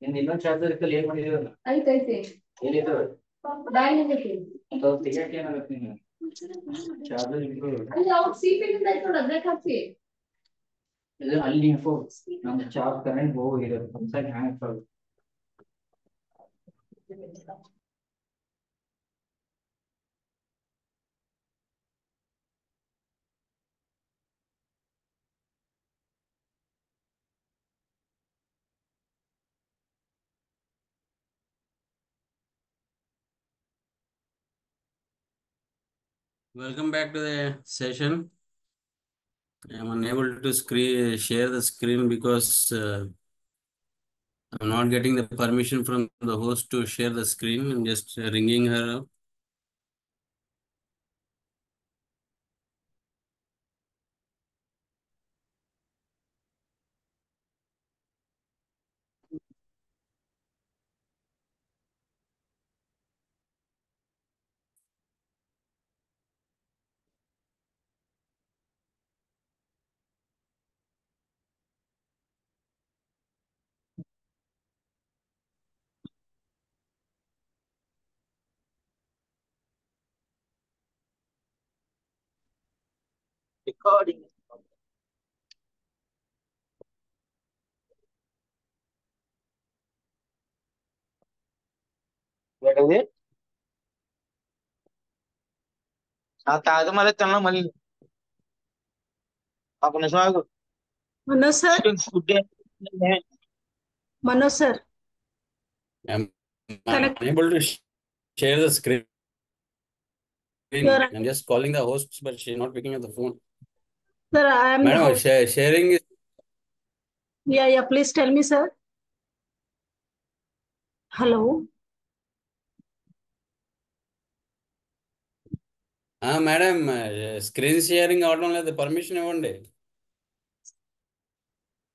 ಇನ್ನೊಂದು ಚಾರ್ಜರ್ ಏನ್ ಮಾಡಿದ್ರು ಐತೈತೆ ಎಲ್ಲಿದು ಬ್ಯಾಗಿನಲ್ಲಿ ಅದು ತೆಗಿಯಕ್ಕೆ ಏನಾಗುತ್ತೆ ನೀನು ಚಾರ್ಜರ್ ಅಲ್ಲಿ ಔಟ್ ಸಿಪಿಯು ಇಂದ ಐತೆ ನೋಡಿ ಅದಕ್ಕೆ ಹಾಕಿ ಇದು ಅಲ್ಲಿ ಇನ್ಫೋ ನಮ್ಮ ಚಾರ್ಜ್ ಕರೆಂಟ್ ಹೋಗಿರೋದು ಒಂದ್ಸರಿ ಹ್ಯಾಂಗ್ ಆಗುತ್ತೆ. Welcome back to the session. I am unable to share the screen because I'm not getting the permission from the host to share the screen. I'm just ringing her up. Recording. What is it? ताज़ा माले चलना मली अपने स्वागत Manoj sir Manoj sir I'm Connect. unable to share the screen. Sure. I'm just calling the host, but she's not picking up the phone. Sir, I am the Madam, host. sharing is. Yeah, please tell me, sir. Hello. Madam, screen sharing అవడం లేదు permission ఇవ్వండి.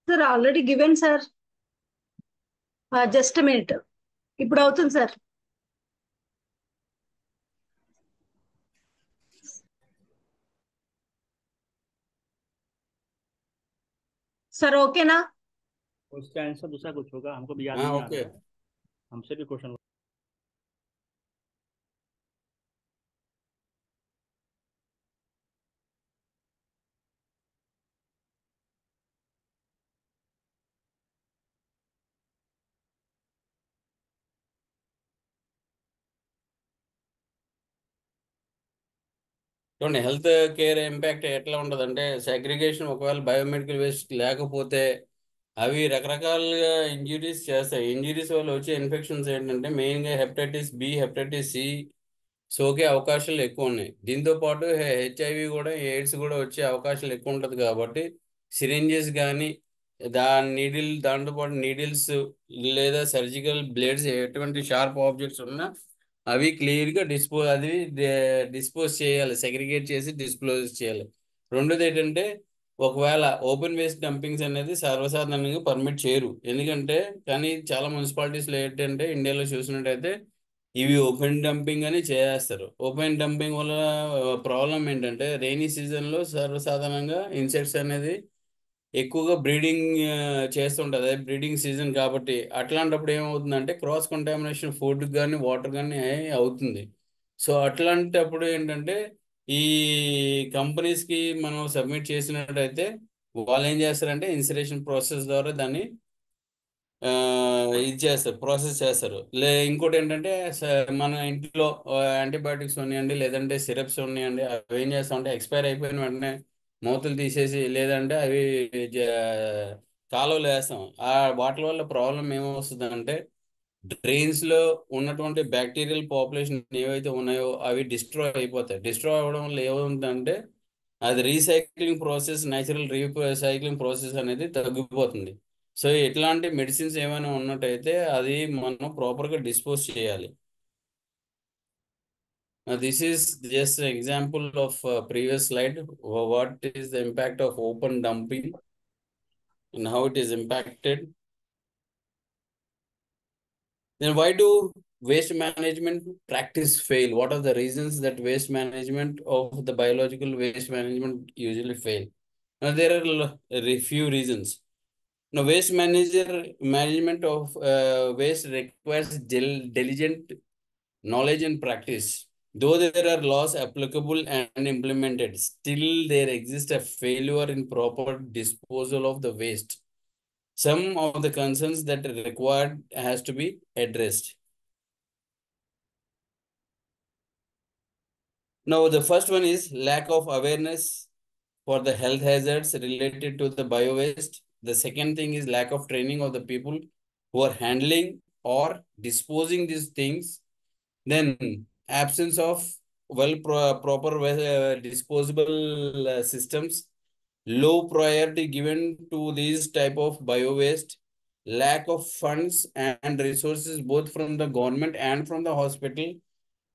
Sir, already given, sir. Just a minute. ఇప్పుడు అవుతుంది sir. Sir okay ना? उसका answer दूसरा कुछ होगा, हमको भी याद नहीं आ ओके. रहा है. हमसे भी क्वेश्चन చూడండి హెల్త్ కేర్ ఇంపాక్ట్ ఎట్లా ఉంటుందంటే సెగ్రిగేషన్ ఒకవేళ బయోమెడికల్ వేస్ట్ లేకపోతే అవి రకరకాలుగా ఇంజురీస్ చేస్తాయి. ఇంజురీస్ వల్ల వచ్చే ఇన్ఫెక్షన్స్ ఏంటంటే మెయిన్గా హెపటైటిస్ బి, హెపటైటిస్ సి సోకే అవకాశాలు ఎక్కువ ఉన్నాయి. దీంతో పాటు హెచ్ఐవి కూడా, ఎయిడ్స్ కూడా వచ్చే అవకాశాలు ఎక్కువ ఉంటుంది. కాబట్టి సిరింజెస్ కానీ దాంతో పాటు నీడిల్స్ లేదా సర్జికల్ బ్లేడ్స్ ఎటువంటి షార్ప్ ఆబ్జెక్ట్స్ ఉన్నా అవి క్లియర్గా డిస్పోజ్ చేయాలి, సెగ్రిగేట్ చేసి డిస్పోజ్ చేయాలి. రెండోది ఏంటంటే ఒకవేళ ఓపెన్ వేస్ట్ డంపింగ్స్ అనేది సర్వసాధారణంగా పర్మిట్ చేయరు. ఎందుకంటే కానీ చాలా మున్సిపాలిటీస్లో ఏంటంటే ఇండియాలో చూసినట్టయితే ఇవి ఓపెన్ డంపింగ్ అని చేస్తారు. ఓపెన్ డంపింగ్ వల్ల ప్రాబ్లం ఏంటంటే రెయినీ సీజన్లో సర్వసాధారణంగా ఇన్సెక్ట్స్ అనేది ఎక్కువగా బ్రీడింగ్ చేస్తుంటుంది, అదే బ్రీడింగ్ సీజన్ కాబట్టి. అట్లాంటప్పుడు ఏమవుతుందంటే క్రాస్ కంటామినేషన్ ఫుడ్ కానీ వాటర్ కానీ అవుతుంది. సో అట్లాంటప్పుడు ఏంటంటే ఈ కంపెనీస్కి మనం సబ్మిట్ చేసినట్టయితే వాళ్ళు ఏం చేస్తారంటే ఇన్సరేషన్ ప్రాసెస్ ద్వారా దాన్ని ఇది చేస్తారు, ప్రాసెస్ చేస్తారు. ఇంకోటి ఏంటంటే మన ఇంట్లో యాంటీబయాటిక్స్ ఉన్నాయండి, లేదంటే సిరప్స్ ఉన్నాయండి, అవి ఏం చేస్తామంటే ఎక్స్పైర్ అయిపోయిన వెంటనే మూతలు తీసేసి, లేదంటే అవి కాలువలు వేస్తాం. ఆ వాటి వల్ల ప్రాబ్లం ఏమొస్తుందంటే డ్రైన్స్లో ఉన్నటువంటి బ్యాక్టీరియల్ పాపులేషన్ ఏవైతే ఉన్నాయో అవి డిస్ట్రాయ్ అయిపోతాయి. డిస్ట్రాయ్ అవ్వడం వల్ల ఏమవుతుందంటే అది recycling process, natural recycling process అనేది తగ్గిపోతుంది. సో ఇట్లాంటి మెడిసిన్స్ ఏమైనా ఉన్నట్టయితే అది మనం ప్రాపర్గా డిస్పోజ్ చేయాలి. This is just an example of previous slide. What is the impact of open dumping and how it is impacted? Then why do waste management practice fail? What are the reasons that waste management of the biological waste management usually fail? Now there are few reasons. Now, management of waste requires diligent knowledge and practice. Though there are laws applicable and implemented, still there exists a failure in proper disposal of the waste. Some of the concerns that are required has to be addressed. Now, the first one is lack of awareness for the health hazards related to the bio-waste. The second thing is lack of training of the people who are handling or disposing these things. Then absence of proper disposable systems, low priority given to these type of bio-waste, lack of funds and resources both from the government and from the hospital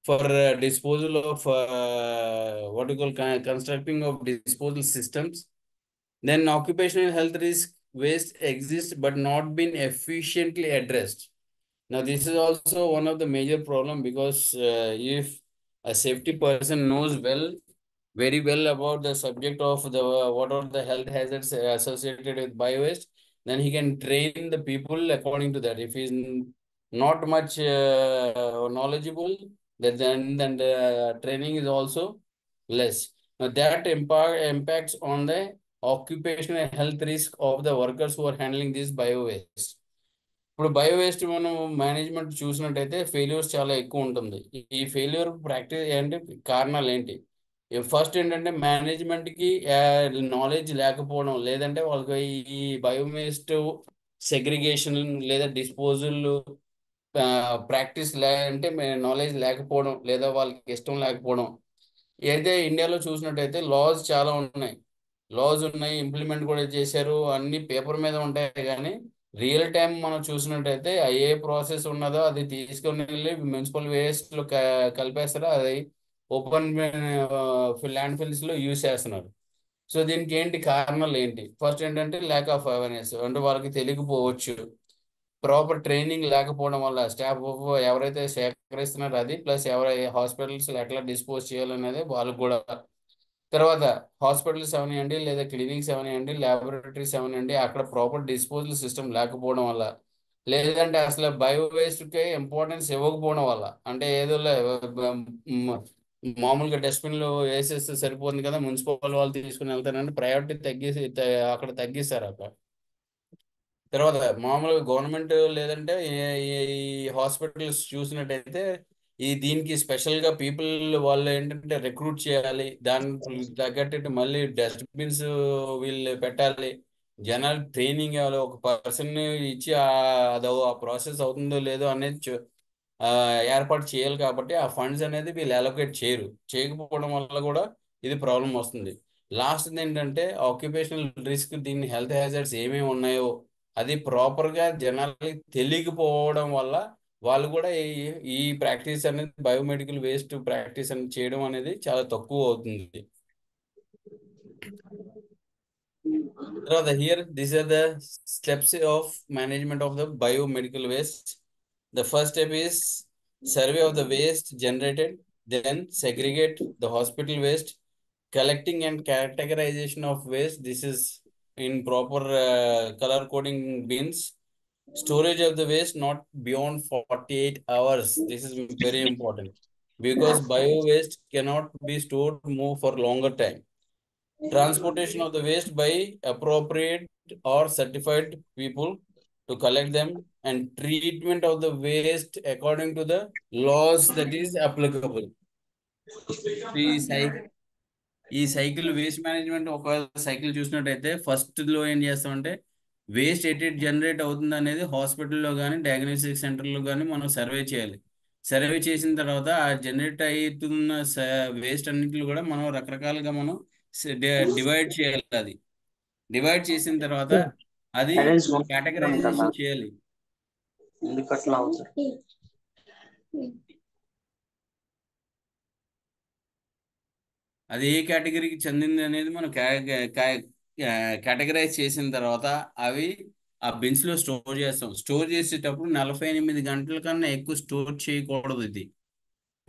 for disposal of what you call constructing of disposal systems. Then occupational health risk waste exists but not been efficiently addressed. Now this is also one of the major problem, because if a safety person knows very well about the subject of the what are the health hazards associated with bio-waste, then he can train the people according to that. If he's not much knowledgeable, then the training is also less. Now that impacts on the occupational health risk of the workers who are handling this bio-waste. ఇప్పుడు bio waste మనం management చూసినట్టయితే failures చాలా ఎక్కువ ఉంటుంది. ఈ failure practice ఏంటి, కారణాలు ఏంటి? ఫస్ట్ ఏంటంటే మేనేజ్మెంట్కి నాలెడ్జ్ లేకపోవడం, లేదంటే వాళ్ళకి ఈ బయో వేస్ట్ సెగ్రిగేషన్ లేదా డిస్పోజల్ ప్రాక్టీస్ అంటే నాలెడ్జ్ లేకపోవడం, లేదా వాళ్ళకి ఇష్టం లేకపోవడం. అయితే ఇండియాలో చూసినట్టయితే లాస్ చాలా ఉన్నాయి, ఇంప్లిమెంట్ కూడా చేశారు, అన్ని పేపర్ మీద ఉంటాయి. కానీ రియల్ టైం మనం చూసినట్టయితే ఏ ప్రాసెస్ ఉన్నదో అది తీసుకొని వెళ్ళి మున్సిపల్ వేస్ట్లో కలిపేస్తారు, అది ఓపెన్ ల్యాండ్ ఫిల్స్లో యూజ్ చేస్తున్నారు. సో దీనికి ఏంటి కారణాలు ఏంటి? ఫస్ట్ ఏంటంటే ల్యాక్ ఆఫ్ అవేర్నెస్, అంటే వాళ్ళకి తెలియకపోవచ్చు. ప్రాపర్ ట్రైనింగ్ లేకపోవడం వల్ల స్టాఫ్ ఎవరైతే సేకరిస్తున్నారో అది, ప్లస్ హాస్పిటల్స్ ఎట్లా డిస్పోజ్ చేయాలనేది వాళ్ళకు కూడా. తర్వాత హాస్పిటల్స్ అవనివ్వండి, లేదా క్లినిక్స్ అవనివ్వండి, ల్యాబొరేటరీస్ అవనివ్వండి, అక్కడ ప్రాపర్ డిస్పోజల్ సిస్టమ్ లేకపోవడం వల్ల, లేదంటే అసలు బయో వేస్ట్కి ఇంపార్టెన్స్ ఇవ్వకపోవడం వల్ల. అంటే ఏదో మామూలుగా డస్ట్బిన్లో వేసేస్తే సరిపోతుంది కదా, మున్సిపల్ వాళ్ళు తీసుకుని వెళ్తారంటే ప్రయారిటీ తగ్గిసి అక్కడ తగ్గిస్తారు అక్కడ. తర్వాత మామూలుగా గవర్నమెంట్ లేదంటే ఈ హాస్పిటల్స్ చూసినట్టయితే దీనికి స్పెషల్గా పీపుల్ వాళ్ళు ఏంటంటే రిక్రూట్ చేయాలి, దానికి తగ్గట్టు మళ్ళీ డస్ట్బిన్స్ వీళ్ళు పెట్టాలి, జనాలు ట్రైనింగ్ ఇవ్వాలి, ఒక పర్సన్ ఇచ్చి అదో ఆ ప్రాసెస్ అవుతుందో లేదో అనేది ఏర్పాటు చేయాలి. కాబట్టి ఆ ఫండ్స్ అనేది వీళ్ళు అలొకేట్ చేయకపోవడం వల్ల కూడా ఇది ప్రాబ్లం వస్తుంది. లాస్ట్ ఏంటంటే ఆక్యుపేషనల్ రిస్క్, దీని హెల్త్ హ్యాజర్డ్స్ ఏమేమి ఉన్నాయో అది ప్రాపర్గా జనాలకి తెలియకపోవడం వల్ల వాళ్ళు కూడా ఈ ప్రాక్టీస్ అనేది బయోమెడికల్ వేస్ట్ ప్రాక్టీస్ అనేది చేయడం అనేది చాలా తక్కువ అవుతుంది. తర్వాత here these are the steps of management of the biomedical waste. The first step is survey of the waste generated, then segregate the hospital waste, collecting and categorization of waste. This is in proper color coding bins. Storage of the waste not beyond 48 hours. This is very important because bio waste cannot be stored more for longer time. Transportation of the waste by appropriate or certified people to collect them, and treatment of the waste according to the laws that is applicable. ఈ cycle waste management ఒక cycle చూసినట్టయితే first లో ఏం చేస్తామంటే waste at generate అవుతుంది అనేది హాస్పిటల్లో కానీ డయాగ్నోస్టిక్ సెంటర్లో కానీ మనం సర్వే చేయాలి. సర్వే చేసిన తర్వాత ఆ జనరేట్ అవుతున్న వేస్ట్ అన్నింటిలో కూడా మనం రకరకాలుగా మనం డివైడ్ చేయాలి. అది డివైడ్ చేసిన తర్వాత అది కేటగరైజేషన్ చేయాలి. అది ఏ కేటగిరీకి చెందింది అనేది మనం కేటగరైజ్ చేసిన తర్వాత అవి ఆ బిన్స్ లో స్టోర్ చేస్తాం. స్టోర్ చేసేటప్పుడు 48 గంటల కన్నా ఎక్కువ స్టోర్ చేయకూడదు. ఇది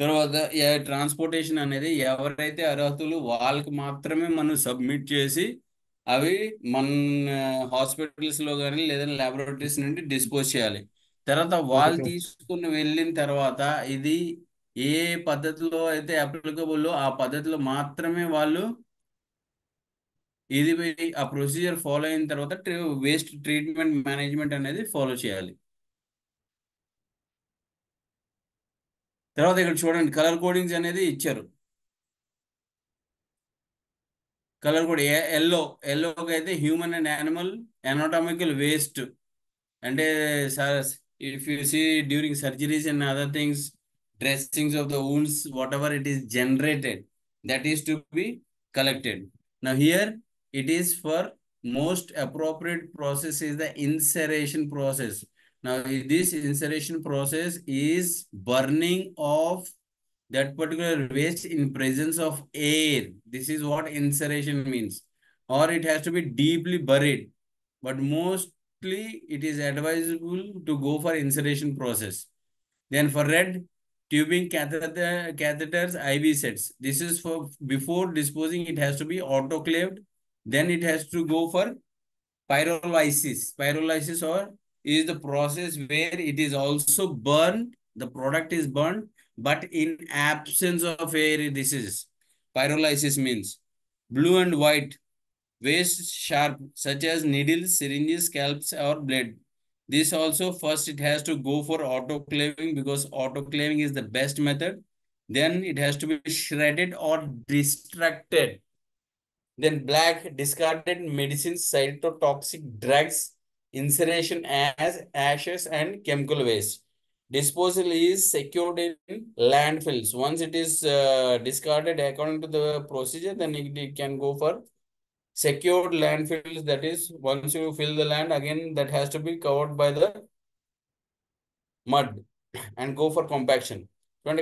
తర్వాత ట్రాన్స్పోర్టేషన్ అనేది ఎవరైతే అర్హతలు వాళ్ళకి మాత్రమే మనం సబ్మిట్ చేసి అవి మన హాస్పిటల్స్ లో కానీ లేదా ల్యాబొరేటరీస్ నుండి డిస్పోజ్ చేయాలి. తర్వాత వాళ్ళు తీసుకుని వెళ్ళిన తర్వాత ఇది ఏ పద్ధతిలో అయితే అప్లికబుల్ ఆ పద్ధతిలో మాత్రమే వాళ్ళు ఇది ఆ ప్రొసీజర్ ఫాలో అయిన తర్వాత వేస్ట్ ట్రీట్మెంట్ మేనేజ్మెంట్ అనేది ఫాలో చేయాలి. తర్వాత ఇక్కడ చూడండి కలర్ కోడింగ్స్ అనేది ఇచ్చారు. కలర్ కోడ్ ఎల్లోకి అయితే human and animal anatomical waste అంటే if you see during surgeries and other things dressings of the wounds, whatever it is generated, that is to be collected. Now here it is for most appropriate process is the incineration process. Now this incineration process is burning of that particular waste in presence of air. This is what incineration means. Or it has to be deeply buried. But mostly it is advisable to go for incineration process. Then for red, tubing catheters, IV sets. This is for before disposing, it has to be autoclaved. Then it has to go for pyrolysis. Pyrolysis or is the process where it is also burned. The product is burned, but in absence of air. This is pyrolysis means. Blue and white waste sharp, such as needles, syringes, scalps, or blade. This also first it has to go for autoclaving because autoclaving is the best method. Then it has to be shredded or distracted. Then black, discarded medicines, cytotoxic drugs, incineration as ashes and chemical waste. Disposal is secured in landfills. Once it is discarded according to the procedure, then it can go for secured landfills. That is, once you fill the land again, that has to be covered by the mud and go for compaction.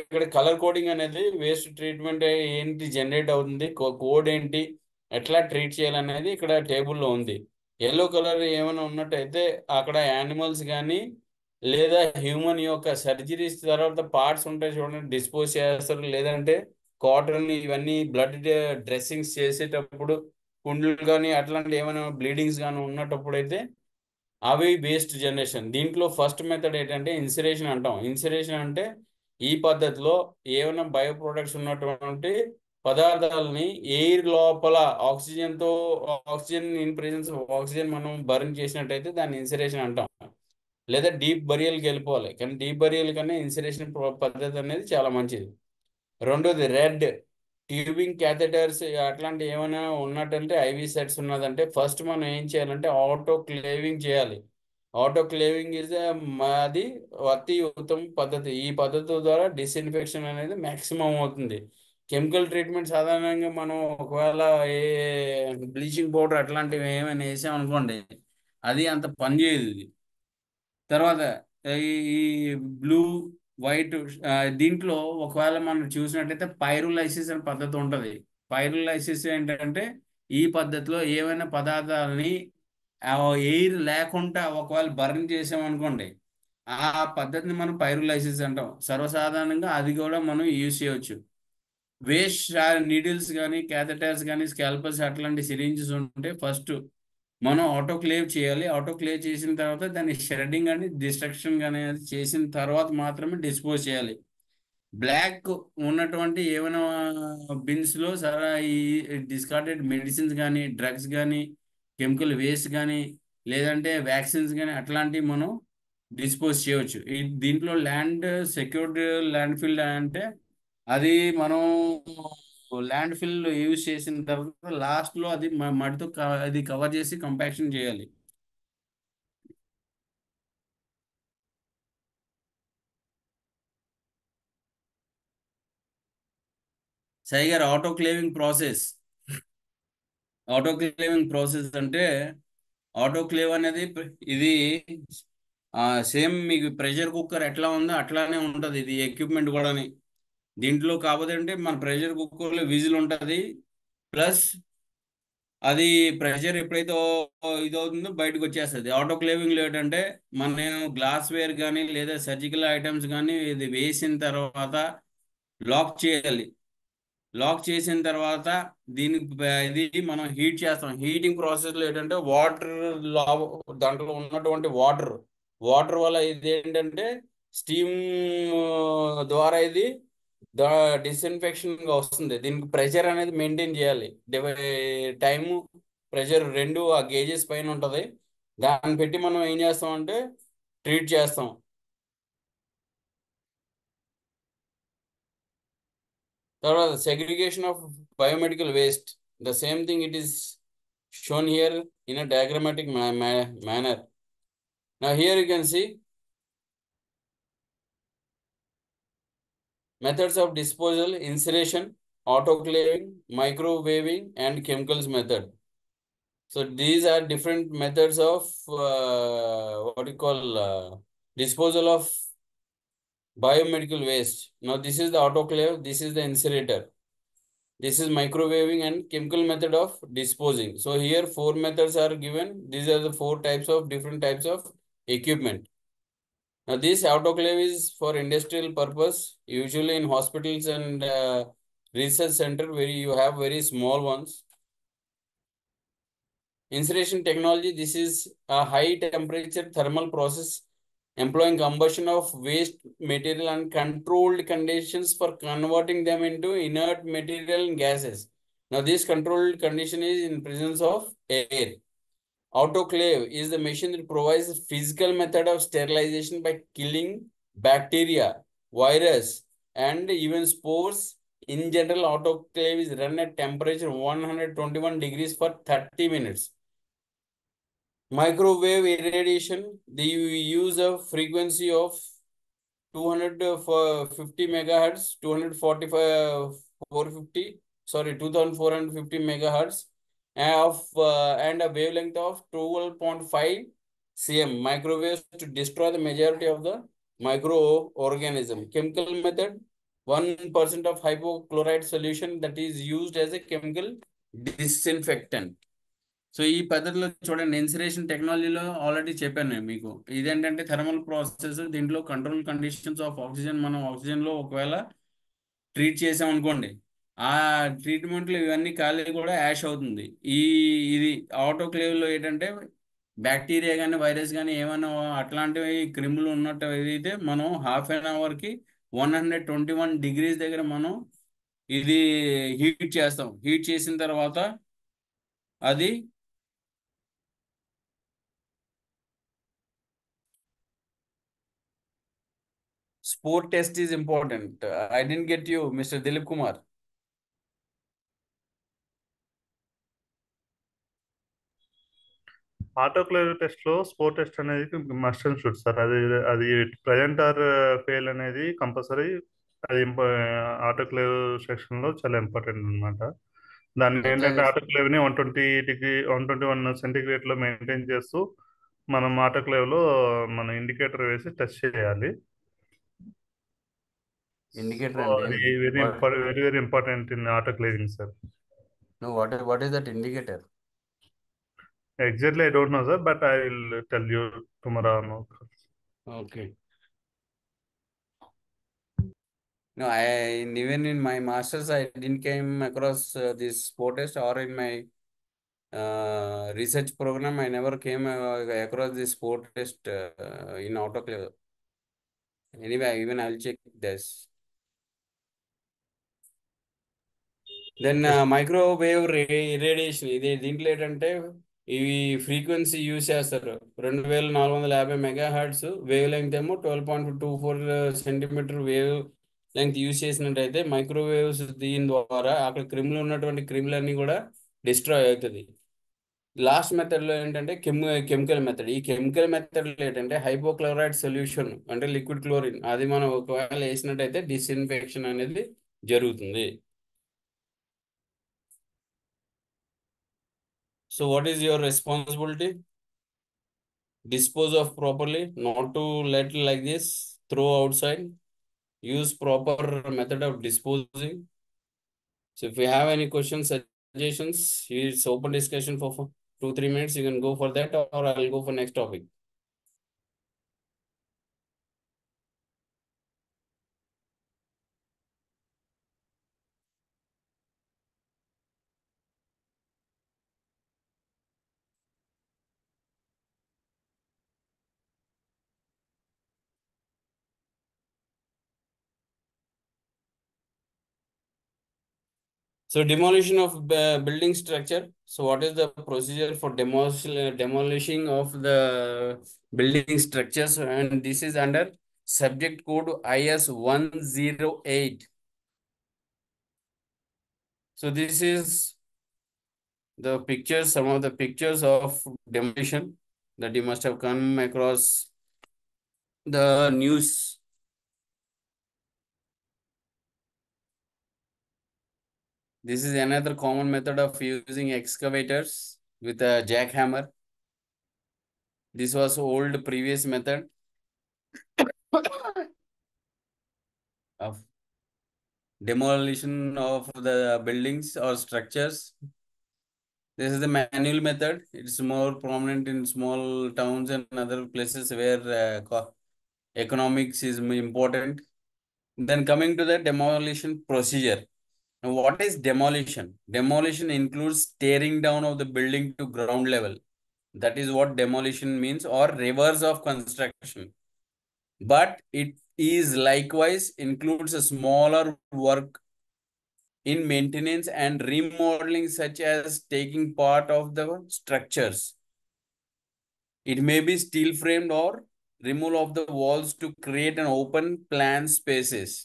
ఇక్కడ colour coding అనేది waste treatment ఏంటి generate అవుతుంది, code ఏంటి, ఎట్లా treat చేయాలనేది ఇక్కడ టేబుల్లో ఉంది. ఎల్లో కలర్ ఏమైనా ఉన్నట్టయితే అక్కడ యానిమల్స్ కానీ లేదా హ్యూమన్ యొక్క సర్జరీస్ తర్వాత పార్ట్స్ ఉంటాయి చూడండి, డిస్పోజ్ చేస్తారు. లేదంటే కాటన్ ఇవన్నీ బ్లడ్ డ్రెస్సింగ్స్ చేసేటప్పుడు కుండ్లు కానీ అట్లాంటి ఏమైనా బ్లీడింగ్స్ కానీ ఉన్నప్పుడు అయితే అవి వేస్ట్ జనరేషన్. దీంట్లో ఫస్ట్ మెథడ్ ఏంటంటే ఇన్సిరేషన్ అంటాం. ఇన్సిరేషన్ అంటే ఈ పద్ధతిలో ఏమైనా బయో ప్రొడక్ట్స్ ఉన్నటువంటి పదార్థాలని ఎయిర్ లోపల oxygen in presence of oxygen మనం బర్న్ చేసినట్టయితే దాన్ని ఇన్సిరేషన్ అంటాం. లేదా డీప్ బరియల్కి వెళ్ళిపోవాలి. కానీ డీప్ బరియల్ కన్నా ఇన్సిరేషన్ పద్ధతి అనేది చాలా మంచిది. రెండోది రెడ్, ట్యూబింగ్ క్యాథెటర్స్ అట్లాంటి ఏమైనా ఉన్నట్టంటే ఐవి సెట్స్ ఉన్నదంటే ఫస్ట్ మనం ఏం చేయాలంటే ఆటో క్లేవింగ్ చేయాలి. ఆటో క్లేవింగ్ ఇస్ అది అతి ఉత్తమ పద్ధతి. ఈ పద్ధతి ద్వారా డిస్ఇన్ఫెక్షన్ అనేది మ్యాక్సిమం అవుతుంది. కెమికల్ ట్రీట్మెంట్ సాధారణంగా మనం ఒకవేళ ఏ బ్లీచింగ్ పౌడర్ అట్లాంటివి ఏమైనా వేసామనుకోండి అది అంత పనిచేయదు. ఇది తర్వాత ఈ బ్లూ వైట్ దీంట్లో ఒకవేళ మనం చూసినట్టయితే పైరోలైసిస్ అనే పద్ధతి ఉంటుంది. పైరోలైసిస్ ఏంటంటే ఈ పద్ధతిలో ఏమైనా పదార్థాలని ఎయిర్ లేకుండా ఒకవేళ బర్న్ చేసామనుకోండి ఆ పద్ధతిని మనం పైరోలైసిస్ అంటాం. సర్వసాధారణంగా అది కూడా మనం యూజ్ చేయవచ్చు. వేస్ట్ నీడిల్స్ కానీ క్యాథెటర్స్ కానీ స్కాల్పర్స్ అట్లాంటి సిరింజెస్ ఉంటే ఫస్ట్ మనం ఆటోక్లేవ్ చేయాలి. ఆటోక్లేవ్ చేసిన తర్వాత దాన్ని షెడ్డింగ్ అని డిస్ట్రక్షన్ కానీ చేసిన తర్వాత మాత్రమే డిస్పోజ్ చేయాలి. బ్లాక్ ఉన్నటువంటి ఏమైనా బిన్స్లో సరే ఈ డిస్కార్డెడ్ మెడిసిన్స్ కానీ డ్రగ్స్ కానీ కెమికల్ వేస్ట్ కానీ లేదంటే వ్యాక్సిన్స్ కానీ అట్లాంటివి మనం డిస్పోజ్ చేయవచ్చు. దీంట్లో ల్యాండ్ సెక్యూర్డ్ ల్యాండ్ ఫిల్ అంటే అది మనం ల్యాండ్ ఫిల్ యూజ్ చేసిన తర్వాత లాస్ట్లో అది మడితో అది కవర్ చేసి కంపాక్షన్ చేయాలి. సైగర్ ఆటోక్లేవింగ్ ప్రాసెస్ అంటే ఆటోక్లేవ్ అనేది ఇది సేమ్ మీకు ప్రెషర్ కుక్కర్ ఎట్లా ఉందో అట్లానే ఉంటుంది ఇది ఎక్విప్మెంట్ కూడా. దీంట్లో కాకపోతే అంటే మన ప్రెషర్ కుక్కర్లో విజిల్ ఉంటుంది, ప్లస్ అది ప్రెషర్ ఎప్పుడైతే ఇదవుతుందో బయటకు వచ్చేస్తుంది. ఆటోక్లేవింగ్లో ఏంటంటే మనం గ్లాస్ వేర్ కానీ లేదా సర్జికల్ ఐటమ్స్ కానీ ఇది వేసిన తర్వాత లాక్ చేయాలి. లాక్ చేసిన తర్వాత దీనికి ఇది మనం హీట్ చేస్తాం. హీటింగ్ ప్రాసెస్లో ఏంటంటే వాటర్ దాంట్లో ఉన్నటువంటి వాటర్ వల్ల ఇది ఏంటంటే స్టీమ్ ద్వారా ఇది డిస్ఇన్ఫెక్షన్గా వస్తుంది. దీనికి ప్రెషర్ అనేది మెయింటైన్ చేయాలి. టైము ప్రెషర్ రెండు ఆ గేజెస్ పైన ఉంటుంది. దాన్ని పెట్టి మనం ఏం చేస్తామంటే ట్రీట్ చేస్తాం. తర్వాత segregation of biomedical waste. The same thing it is shown here in a diagrammatic manner. Now here you can see methods of disposal: incineration, autoclaving, microwaving, and chemicals method. So these are different methods of disposal of biomedical waste. Now this is the autoclave, this is the incinerator. This is microwaving and chemical method of disposing. So here 4 methods are given. These are the 4 different types of equipment. Now this autoclave is for industrial purpose, usually in hospitals and research center where you have very small ones. Incineration technology, this is a high temperature thermal process employing combustion of waste material and controlled conditions for converting them into inert material and gases. Now, this controlled condition is in presence of air. Autoclave is the machine that provides physical method of sterilization by killing bacteria, virus, and even spores. In general, autoclave is run at temperature 121 degrees for 30 minutes. Microwave irradiation, the use of frequency of 250 megahertz, 2450 megahertz and a wavelength of 12.5 cm microwaves to destroy the majority of the microorganism. Chemical method, 1% of hypochlorite solution that is used as a chemical disinfectant. So ఈ పద్ధతిలో చూడండి, incineration టెక్నాలజీలో already చెప్పాను నేను మీకు. ఇదేంటంటే thermal process. దీంట్లో control conditions of oxygen, మనం ఆక్సిజన్లో ఒకవేళ ట్రీట్ చేసాం అనుకోండి, ఆ ట్రీట్మెంట్లో ఇవన్నీ ఖాళీ కూడా యాష్ అవుతుంది. ఇది ఆటోక్లేవ్లో ఏంటంటే బ్యాక్టీరియా కానీ వైరస్ కానీ ఏమైనా అట్లాంటివి క్రిములు ఉన్నట్టు ఏదైతే మనం హాఫ్ అన్ అవర్కి 121 degrees దగ్గర మనం ఇది హీట్ చేస్తాం. హీట్ చేసిన తర్వాత అది spore test is important. I didn't get you, Mr. Dilip Kumar. Autoclave test లో స్పోర్ టెస్ట్ అనేది మస్ట్ అండ్ షుడ్ సార్. అది ప్రజెంట్ ఆర్ ఫెయిల్ అనేది కంపల్సరీ. అది ఆటోక్లేవ్ సెక్షన్ లో చాలా ఇంపార్టెంట్ అనమాట. దాన్ని ఏంటంటే ఆటోక్లేవ్ ని 121 సెంటిగ్రేడ్ లో మెయింటైన్ చేస్తూ మనం ఆటోక్లేవ్ లో మన ఇండికేటర్ వేసి టెస్ట్ చేయాలి. Indicator అది very important in autoclaving sir. No, what is that indicator? Exactly, I don't know, sir, but I will tell you tomorrow. Okay. No, even in my masters, I didn't came across this spore test, or in my research program. I never came across this sport test in autoclave. Anyway, even I'll check this. Then microwave radiation ఇది దీంట్లో ఏంటంటే ఇవి frequency use చేస్తారు 2450 megahertz wave length ఏమో 12.24 centimetre wave length use చేసినట్టయితే microwaves దీని ద్వారా అక్కడ క్రిములు ఉన్నటువంటి క్రిములన్నీ కూడా డిస్ట్రాయ్ అవుతుంది. లాస్ట్ మెథడ్లో ఏంటంటే కెమికల్ మెథడ్. ఈ కెమికల్ మెథడ్లో ఏంటంటే హైపోక్లోరైడ్ సొల్యూషన్ అంటే లిక్విడ్ క్లోరిన్ అది మనం ఒకవేళ వేసినట్టయితే డిస్ఇన్ఫెక్షన్ అనేది జరుగుతుంది. So what is your responsibility? Dispose of properly, not to let like this, throw outside. Use proper method of disposing. So if you have any questions, suggestions, it's open discussion for 2-3 minutes. You can go for that or I'll go for next topic. So demolition of building structure. So what is the procedure for demolishing of the building structures? And this is under subject code IS 108. So this is the pictures, some of the pictures of demolition that you must have come across the news. This is another common method of using excavators with a jackhammer. This was old previous method of demolition of the buildings or structures. This is the manual method. It's more prominent in small towns and other places where economics is important. Then coming to the demolition procedure. Now, what is demolition? Demolition includes tearing down of the building to ground level. That is what demolition means, or reverse of construction. But it is likewise includes a smaller work in maintenance and remodeling, such as taking part of the structures. It may be steel framed or removal of the walls to create an open plan spaces.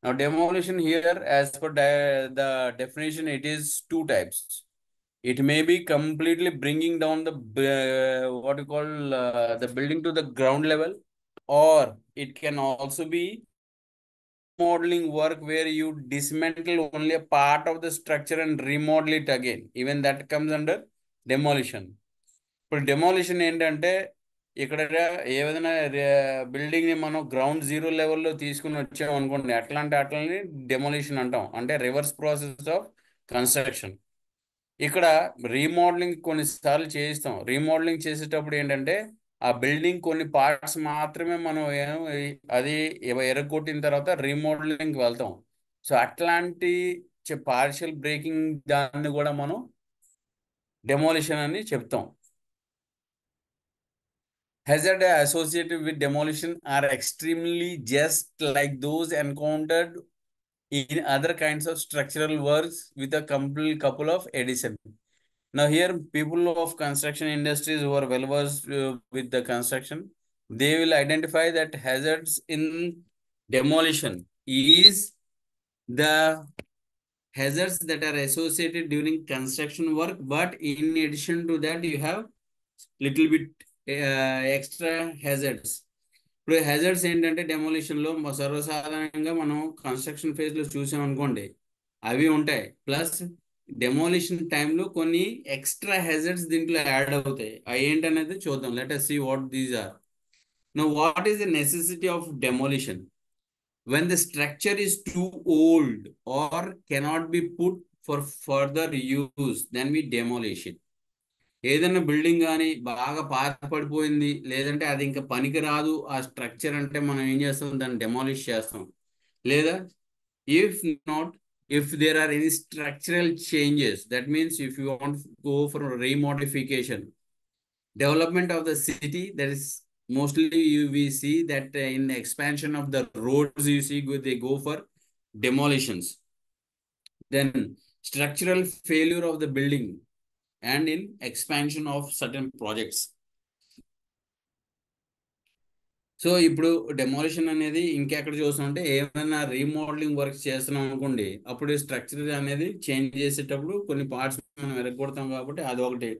Now demolition here, as per the definition, it is two types. It may be completely bringing down the what you call the building to the ground level, or it can also be remodeling work where you dismantle only a part of the structure and remodel it again. Even that comes under demolition. ఇప్పుడు demolition ఏంటంటే ఇక్కడ ఏదైనా బిల్డింగ్ని మనం ground zero లెవెల్లో తీసుకుని వచ్చాం అనుకోండి, అట్లని డెమాలిషన్ అంటాం. అంటే రివర్స్ ప్రాసెస్ ఆఫ్ కన్స్ట్రక్షన్. ఇక్కడ రీమోడలింగ్ కొన్నిసార్లు చేయిస్తాం. రీమోడలింగ్ చేసేటప్పుడు ఏంటంటే ఆ బిల్డింగ్ కొన్ని పార్ట్స్ మాత్రమే మనం అది ఎరగొట్టిన తర్వాత రీమోడలింగ్కి వెళ్తాం. సో అట్లాంటి పార్షియల్ బ్రేకింగ్ దాన్ని కూడా మనం డెమాలిషన్ అని చెప్తాం. Hazards associated with demolition are extremely just like those encountered in other kinds of structural works with a couple of addition. Now here, people of construction industries who are well versed with the construction, they will identify that hazards in demolition is the hazards that are associated during construction work, but in addition to that, you have little bit extra hazards. ఇప్పుడు hazards ఏంటంటే డెమోలిషన్లో సర్వసాధారణంగా మనం construction ఫేజ్లో చూసాం అనుకోండి, అవి ఉంటాయి. ప్లస్ డెమోలిషన్ టైంలో కొన్ని ఎక్స్ట్రా హ్యాజర్డ్స్ దీంట్లో యాడ్ అవుతాయి. అవి ఏంటనేది చూద్దాం. Let us see what these are. Now, what is the necessity of demolition? When the structure is too old or cannot be put for further use, then we demolish it. ఏదైనా building కానీ బాగా పాత పడిపోయింది, లేదంటే అది ఇంకా పనికి రాదు ఆ స్ట్రక్చర్ అంటే మనం ఏం చేస్తాం, దాన్ని డెమాలిష్ చేస్తాం. లేదా if not if there are any structural changes, that means if you want to go for a remodification, development of the city, that is mostly we see that in expansion of the roads, you see they go for demolitions. Then structural failure of the building and in expansion of certain projects. So ఇప్పుడు demolition అనేది ఇంకెక్కడ చూస్తామంటే ఏమైనా remodelling works చేస్తున్నాం అనుకోండి, అప్పుడు structure అనేది change చేసేటప్పుడు కొన్ని పార్ట్స్ మనం ఎరగొడతాం కాబట్టి అది ఒకటి.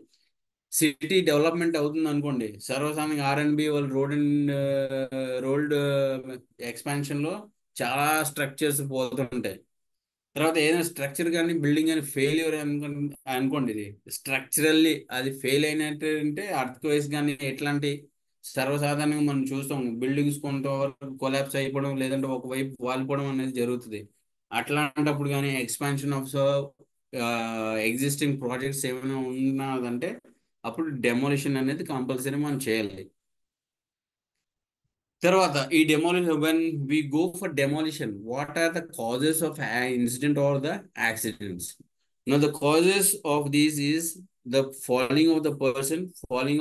సిటీ డెవలప్మెంట్ అవుతుంది అనుకోండి, సర్వసాధారణంగా R&B వాళ్ళు రోడ్ ఎక్స్పాన్షన్లో చాలా స్ట్రక్చర్స్ పోతుంటాయి. తర్వాత ఏదైనా స్ట్రక్చర్ కానీ బిల్డింగ్ కానీ ఫెయిల్యూర్ అనుకోండి, ఇది స్ట్రక్చరల్లీ అది ఫెయిల్ అయినట్టు అర్త్క్వేక్స్ కానీ ఎట్లాంటి సర్వసాధారణంగా మనం చూస్తాం, బిల్డింగ్స్ కొంతవరకు కొలాప్స్ అయిపోవడం లేదంటే ఒకవైపు వాలిపోవడం అనేది జరుగుతుంది. అట్లాంటప్పుడు కానీ ఎక్స్పాన్షన్ ఆఫ్ ఎగ్జిస్టింగ్ ప్రాజెక్ట్స్ ఏమైనా ఉన్నదంటే అప్పుడు డెమోలిషన్ అనేది కంపల్సరీ మనం చేయాలి. తర్వాత ఈ demolition, when we go for demolition, what are the causes of incident or the accidents? Now the causes of these is the falling of the person, falling